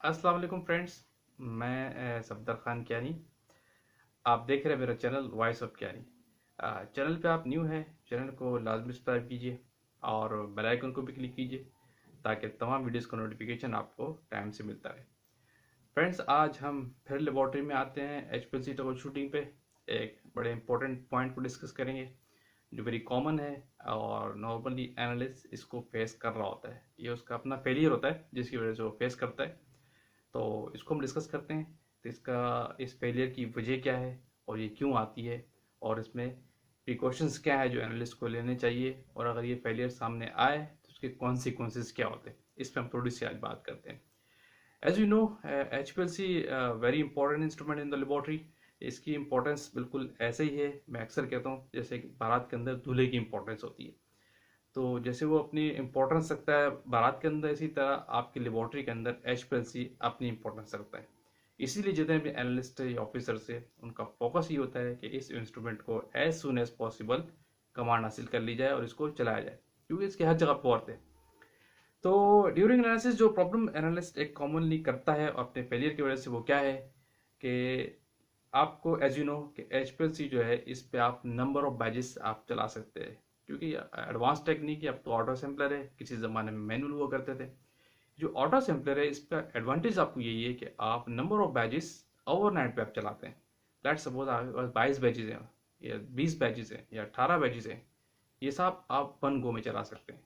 अस्सलाम वालेकुम फ्रेंड्स। मैं सफदर खान कियानी। आप देख रहे हैं मेरा channel voice of Kiani. Channel पे आप न्यू हैं, चैनल को लाजमी सब्सक्राइब कीजिए और बेल आइकन को भी क्लिक कीजिए ताकि तमाम वीडियोस का नोटिफिकेशन आपको टाइम से मिलता रहे। फ्रेंड्स, आज हम फिर लेबॉर्ट्री में आते हैं HPLC ट्रबल शूटिंग पे। एक बड़े इंपॉर्टेंट पॉइंट को डिस्कस करेंगे जो वेरी कॉमन है और नॉर्मली एनालिस्ट इसको फेस कर रहा होता है। ये उसका अपना फेलियर होता है जिसकी वजह से वो फेस करता है। तो इसको हम डिस्कस करते हैं। तो इस फेलियर की वजह क्या है और ये क्यों आती है और इसमें प्रिकॉशंस क्या है जो एनालिस्ट को लेने चाहिए, और अगर ये फेलियर सामने आए तो उसके कॉन्सिक्वेंसेस क्या होते हैं, इस पर हम थोड़ी सी आज बात करते हैं। As you know, HPLC very important instrument in the laboratory. इसकी इंपॉर्टेंस बिल्कुल ऐसे ही है, मैं अक्सर कहता हूँ जैसे कि बारात के अंदर दूल्हे की इंपॉर्टेंस होती है। तो जैसे वो अपनी इम्पोर्टेंस रखता है बारात के अंदर, इसी तरह आपकी लेबॉर्ट्री के अंदर HPLC अपनी इम्पोर्टेंस रखता है। इसीलिए जितने भी एनालिस्ट या ऑफिसर्स है उनका फोकस ये होता है कि इस इंस्ट्रूमेंट को as soon as possible command हासिल कर ली जाए और इसको चलाया जाए, क्योंकि इसके हर जगह पोर्ट है। तो ड्यूरिंग एनालिसिस जो प्रॉब्लम एनालिस्ट एक कॉमनली करता है और अपने फेलियर की वजह से, वो क्या है कि आपको एज यू नो कि HPLC जो है इस पे आप नंबर ऑफ बैजेस आप चला सकते हैं, क्योंकि एडवांस टेक्निक है। अब तो ऑटो सैम्पलर है, किसी ज़माने में मैनुअल हुआ करते थे। जो ऑटो सैम्पलर है इसका एडवांटेज आपको यही है कि आप नंबर ऑफ बैजेस ओवरनाइट पे आप चलाते हैं। लेट्स सपोज आपके पास 22 बैजेस हैं या 20 बैजेस हैं या 18 बैजेस हैं, ये सब आप वन गो में चला सकते हैं।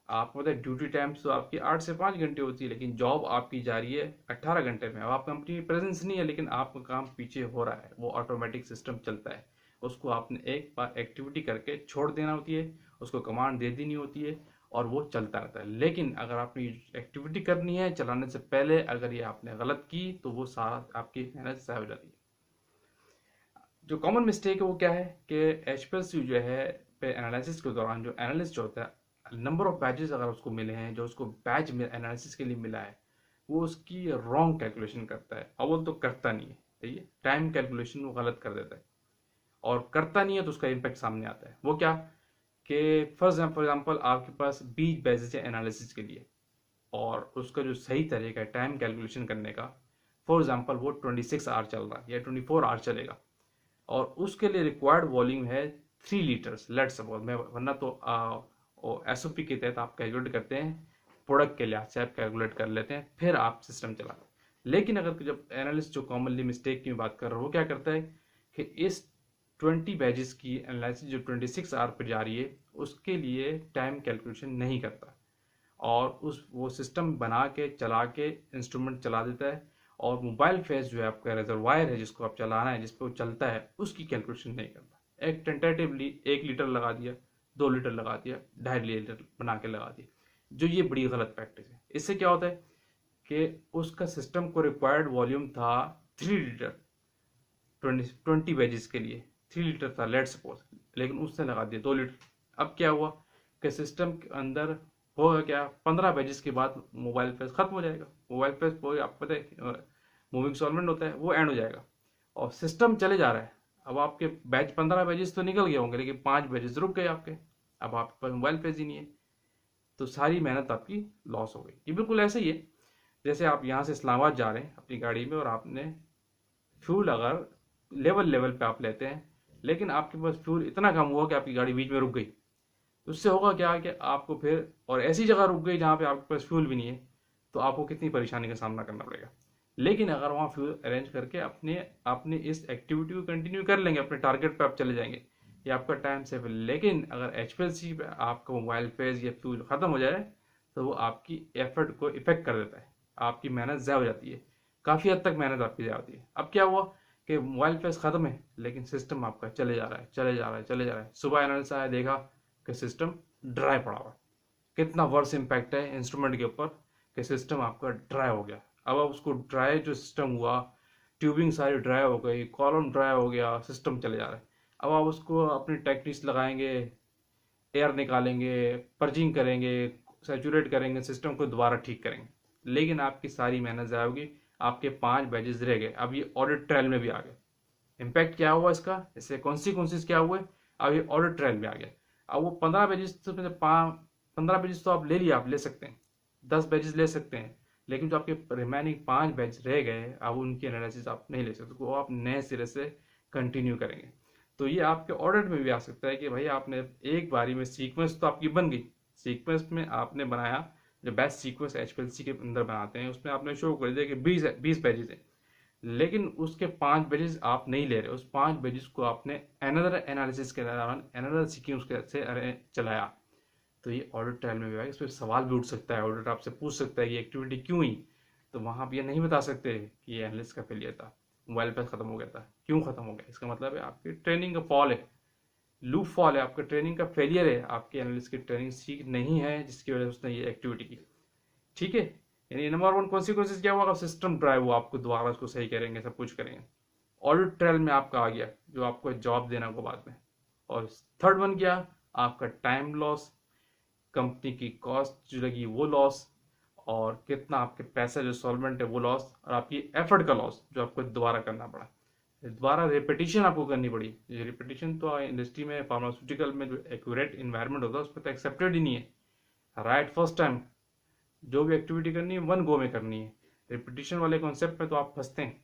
आपको पता है ड्यूटी टाइम्स तो आपकी 8 से 5 घंटे होती है, लेकिन जॉब आपकी जा रही है 18 घंटे में। अब आप कंपनी में प्रेजेंस नहीं है लेकिन आपका काम पीछे हो रहा है, वो ऑटोमेटिक सिस्टम चलता है। उसको आपने एक बार एक्टिविटी करके छोड़ देना होती है, उसको कमांड दे देनी होती है और वो चलता रहता है। लेकिन अगर आपने एक्टिविटी करनी है चलाने से पहले, अगर ये आपने गलत की तो वो सारा आपकी मेहनत ज़ाया हो जाती है। जो कॉमन मिस्टेक है वो क्या है कि HPLC जो है पे एनालिसिस के दौरान जो एनालिस्ट जो होता है, नंबर ऑफ बैचेस अगर उसको मिले हैं, जो उसको बैच में एनालिसिस के लिए मिला है, वो उसकी रॉन्ग कैलकुलेशन करता है। अव्वल तो करता नहीं है, ठीक है, टाइम कैलकुलेशन वो गलत कर देता है और करता नहीं है तो उसका इम्पैक्ट सामने आता है। वो क्या कि फॉर एग्जाम्पल आपके पास 20 बैचेस है एनालिसिस के लिए और उसका जो सही तरीका है टाइम कैलकुलेशन करने का, फॉर एग्जाम्पल वो 26 आवर चल रहा है या 24 आवर चलेगा और उसके लिए रिक्वायर्ड वॉल्यूम है 3 लीटर्स। लेट सपोज मैं, वरना तो SOP के तहत आप कैलकुलेट करते हैं, प्रोडक्ट के लिहाज से आप कैलकुलेट कर लेते हैं, फिर आप सिस्टम चलाते हैं। लेकिन अगर जब एनालिस्ट जो कॉमनली मिस्टेक की बात कर रहा है वो क्या करता है कि इस 20 बैजेस की एनालिसिस जो 26 आवर पर जा रही है उसके लिए टाइम कैलकुलेशन नहीं करता और वो सिस्टम बना के चला के इंस्ट्रूमेंट चला देता है। और मोबाइल फेस जो है आपका रिजर्वायर है जिसको आप चलाना है, जिस पर वो चलता है, उसकी कैलकुलेशन नहीं करता। एक टेंटेटिवली 1 लीटर लगा दिया, 2 लीटर लगा दिया, 2.5 लीटर बना के लगा दिया, जो ये बड़ी गलत प्रैक्टिस है। इससे क्या होता है कि उसका सिस्टम को रिक्वायर्ड वॉल्यूम था 3 लीटर 20 बैजेस के लिए, 3 लीटर था लेट सपोज, लेकिन उसने लगा दिया 2 लीटर। अब क्या हुआ कि सिस्टम के अंदर होगा क्या, 15 बैजेस के बाद मोबाइल फेस खत्म हो जाएगा। मोबाइल फेस वो आपको पता है मूविंग सॉल्वेंट होता है, वो एंड हो जाएगा और सिस्टम चले जा रहा है। अब आपके 15 बैजेस तो निकल गए होंगे लेकिन 5 बैजेस रुक गए आपके, अब आपके पास मोबाइल फेस ही नहीं है, तो सारी मेहनत आपकी लॉस हो गई। ये बिल्कुल ऐसे ही है जैसे आप यहाँ से इस्लामाबाद जा रहे हैं अपनी गाड़ी में और आपने फ्यूल अगर लेवल लेवल पे आप लेते हैं, लेकिन आपके पास फ्यूल इतना कम हुआ कि आपकी गाड़ी बीच में रुक गई, तो उससे होगा क्या कि आपको फिर, और ऐसी जगह रुक गई जहाँ पे आपके पास फ्यूल भी नहीं है, तो आपको कितनी परेशानी का सामना करना पड़ेगा। लेकिन अगर वहाँ फ्यूल अरेंज करके अपने अपने इस एक्टिविटी को कंटिन्यू कर लेंगे, अपने टारगेट पे आप चले जाएंगे, ये आपका टाइम सेव है। लेकिन अगर HPLC पे आपका मोबाइल फेज या फ्यूल ख़त्म हो जाए तो वो आपकी एफर्ट को इफेक्ट कर देता है, आपकी मेहनत ज़ाया हो जाती है, काफ़ी हद तक मेहनत आपकी ज़ाया होती है। अब क्या हुआ कि मोबाइल फेज ख़त्म है लेकिन सिस्टम आपका चले जा रहा है, चले जा रहा है, चले जा रहा है। सुबह एनालिसिस आया, देखा कि सिस्टम ड्राई पड़ा हुआ। कितना वर्स इम्पैक्ट है इंस्ट्रूमेंट के ऊपर कि सिस्टम आपका ड्राई हो गया। अब आप उसको ड्राई जो सिस्टम हुआ, ट्यूबिंग सारी ड्राई हो गई, कॉलम ड्राई हो गया, सिस्टम चले जा रहा है। अब आप उसको अपनी टेक्निक्स लगाएंगे, एयर निकालेंगे, पर्जिंग करेंगे, सेचुरेट करेंगे, सिस्टम को दोबारा ठीक करेंगे, लेकिन आपकी सारी मेहनत ज़ाया होगी। आपके 5 बैजेस रह गए, अब ये ऑडिट ट्रायल में भी आ गए। इम्पैक्ट क्या हुआ इसका, इससे कॉन्सिक्वेंसेस क्या हुए, अब ये ऑडिट ट्रायल में आ गया। अब वो 15 पेजेस तो 15 पेजेस तो आप ले लिया, आप ले सकते हैं, 10 पेजेस ले सकते हैं, लेकिन जो आपके रिमेनिंग 5 बैच रह गए, अब उनकी एनालिसिस आप नहीं ले सकते, वो आप नए सिरे से कंटिन्यू करेंगे। तो ये आपके ऑडिट में भी आ सकता है कि भाई आपने एक बारी में सीक्वेंस तो आपकी बन गई, सीक्वेंस में आपने बनाया, जो बैच सीक्वेंस एचपीएलसी के अंदर बनाते हैं उसमें आपने शो कर दिया कि 20 बैचेज है, लेकिन उसके 5 बैचेज आप नहीं ले रहे, उस 5 बैचेज को आपने अनदर एनालिसिस के दौरान अनदर सीक्वेंस से चलाया, तो ये ऑडिट ट्रायल में भी आएगा। इस पर सवाल भी उठ सकता है, ऑडिटर आपसे पूछ सकता है कि एक्टिविटी क्यों हुई, तो वहाँ आप ये नहीं बता सकते कि ये एनालिस्ट का फेलियर था, मोबाइल पर खत्म हो गया था। क्यों खत्म हो गया, इसका मतलब है आपकी ट्रेनिंग का फॉल है, लूप फॉल है, आपका ट्रेनिंग का फेलियर है, आपके एनालिस्ट की ट्रेनिंग ठीक नहीं है जिसकी वजह से उसने ये एक्टिविटी की। ठीक है, यानी नंबर 1 कॉन्सिक्वेंसेस क्या हुआ, सिस्टम ड्राइव हुआ, आपको दोबारा उसको सही करेंगे, सब कुछ करेंगे। ऑडिट ट्रायल में आपका आ गया जो आपको जॉब देना को बाद में। और थर्ड वन क्या, आपका टाइम लॉस, कंपनी की कॉस्ट जो लगी वो लॉस, और कितना आपके पैसा जो सॉल्वेंट है वो लॉस, और आपकी एफर्ट का लॉस जो आपको दोबारा करना पड़ा, दोबारा रिपीटिशन आपको करनी पड़ी। ये रिपीटिशन तो इंडस्ट्री में फार्मास्यूटिकल में जो एक्यूरेट इन्वायरमेंट होता है उसमें तो एक्सेप्टेड ही नहीं है। राइट फर्स्ट टाइम जो भी एक्टिविटी करनी है 1 गो में करनी है, रिपीटिशन वाले कॉन्सेप्ट में तो आप फंसते हैं।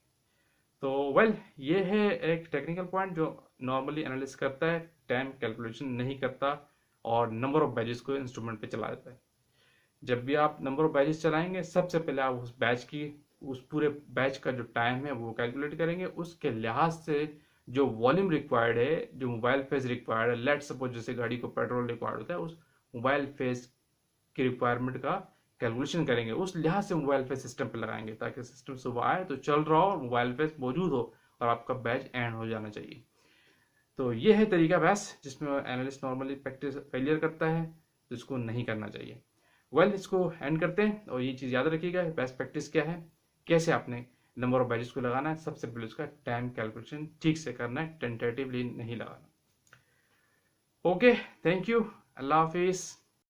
तो ये है एक टेक्निकल पॉइंट जो नॉर्मली एनालिस्ट करता है, टाइम कैलकुलेशन नहीं करता और नंबर ऑफ बैचेस को इंस्ट्रूमेंट पे चला देता है। जब भी आप नंबर ऑफ बैचेस चलाएंगे, सबसे पहले आप उस पूरे बैच का जो टाइम है वो कैलकुलेट करेंगे, उसके लिहाज से जो वॉल्यूम रिक्वायर्ड है, जो मोबाइल फेज रिक्वायर्ड है, लेट सपोज जैसे गाड़ी को पेट्रोल रिक्वायर्ड होता है, उस मोबाइल फेज की रिक्वायरमेंट का कैलकुलेशन करेंगे, उस लिहाज से मोबाइल फेज सिस्टम पे लगाएंगे ताकि सिस्टम सुबह आए तो चल रहा हो, मोबाइल फेज मौजूद हो और आपका बैच एंड हो जाना चाहिए। तो ये है तरीका बैच जिसमें एनालिस्ट नॉर्मली प्रैक्टिस फेलियर करता है, जिसको नहीं करना चाहिए। इसको एंड करते हैं, और ये चीज़ याद रखिएगा बेस्ट प्रैक्टिस क्या है, कैसे आपने नंबर ऑफ बैचेस को लगाना है। सबसे पहले उसका टाइम कैलकुलेशन ठीक से करना है, टेंटेटिवली नहीं लगाना। ओके, थैंक यू, अल्लाह हाफिज़।